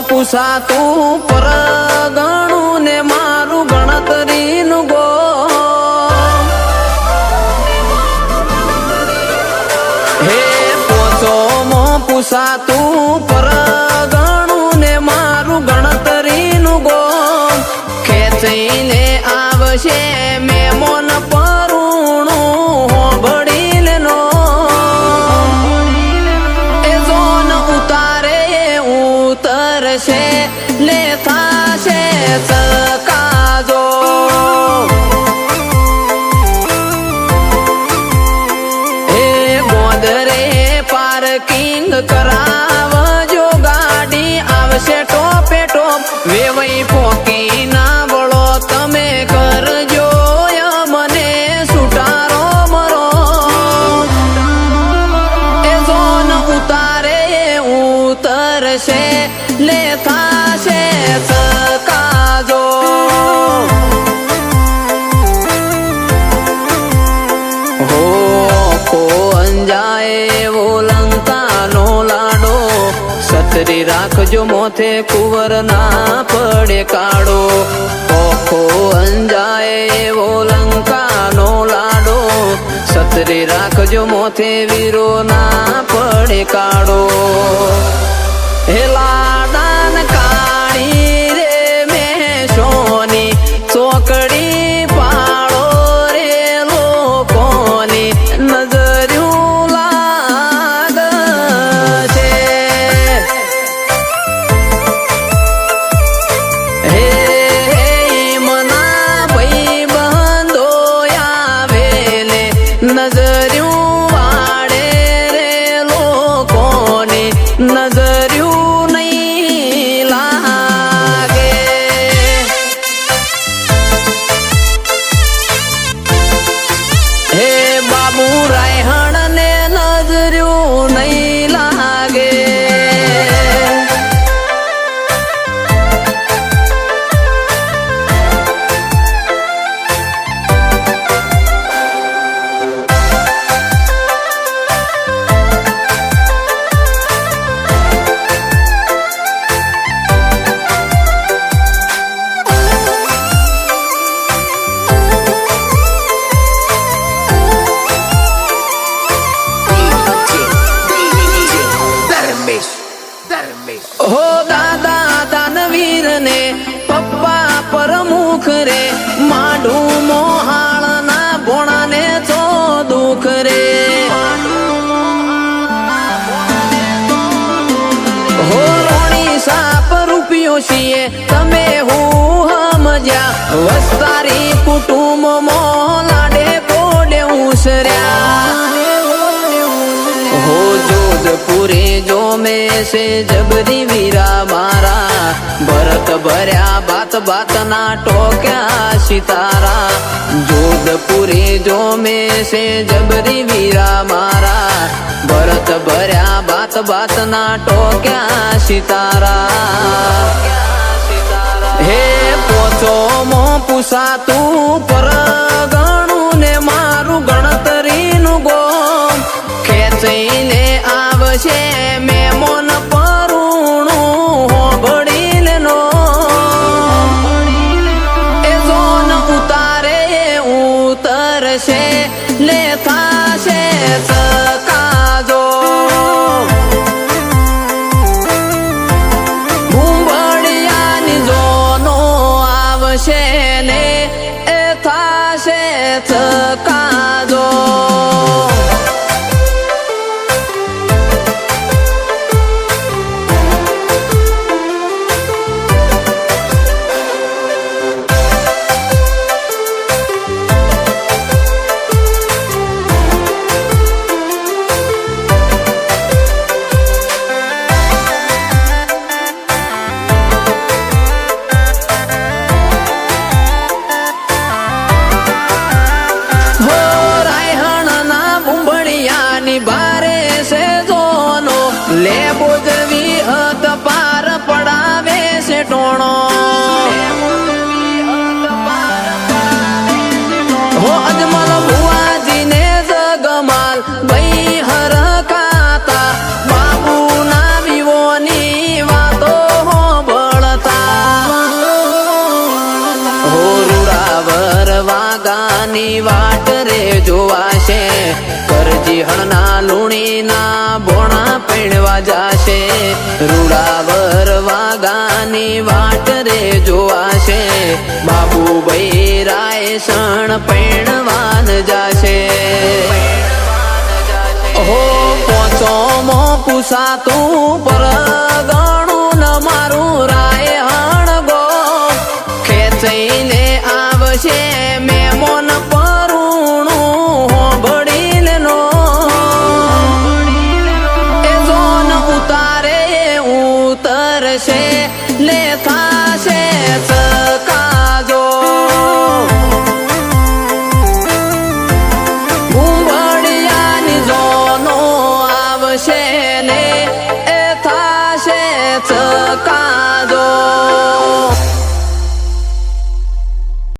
પૂછાતું પરગણું ને મારું ગણતરીનું ગો હે પોચોમાં પૂછાતું પરગણું ને મારું ગણતરીનું ગો ખેંચીને આવશે મેમોન પરુણું હોબળીને નો એ જોન ઉતારે ઉતરશે લે થાશે ચકાજો હે ગોદરે પાર્કિંગ કરાવજો ગાડી આવશે ટોપે ટોપ વેવઈ પોકી ના વળો તમે કરજો મને સુટારો મરો એ જોન ઉતારે ઉતરશે લે થાશે ચકાજો હો કો અંજાય એવો લંકાનો લાડો સતરી રાખજો મોથે કુંવર ના પડે કાળો ઓખો અંજાય એવો લંકાનો લાડો સતરી રાખજો મોથે વીરો ના પડે કાળો હે લાડાન કાળી રે મેં સોની ચોકડી પાળો રે લોકોની નજર્યું લાગશે હે મના ભાઈ બંધો આવેલે નજર્યું વાળે રે લોકોની નજર્યું નહીં લાગે હે બાબુ રાયહણ ને નજર્યું નહીં લાગે હો દાદા દાનવીર ને પપ્પા પ્રમુખ રે માઢું મોહાળ ના ભોણા ને તો દુખ રે હો રોણી સાપ રૂપિયો છીએ તમે હું સમજ્યા વસ્તારી કુટુંબ મો લાડે કોડે ઉસર્યા हो जोधपुरे जो में से जबरी वीरा मारा भरत भरया बात बात ना टोक्या सितारा जोधपुरे जो में से जबरी वीरा मारा भरत भरया बात बात ना टोक्या सितारा हे पोचो मो पूछातू परगणुं ने मारू गणतरीनु गो ખેંચીને આવશે મેમોન પરુણું હોબળીને નો એ જોન ઉતારે ઉતરશે લે થાશે ચકાજો ભૂંભળિયાની જોનો આવશે ને એ થાશે ચકાજો વાગાની વાટ રે જોવાશે કરજી હણના લુણીના ભોણા પૈણવા જાશે રૂડાવર વાગાની વાટ રે જોવાશે બાબુભાઈ રાય શણ પૈણવાન જાશે હો પોચોમો પૂછાતું પર ગણું ન મારું રાય હણ ગો ખેંચઈને આવશે મેમોન પરુણું હોંભળીને નો એ જોન ઉતારે ઉતરશે લે થાશે સકાજો ઉંબડિયાની જોનો આવશે ને એ થાશે સકા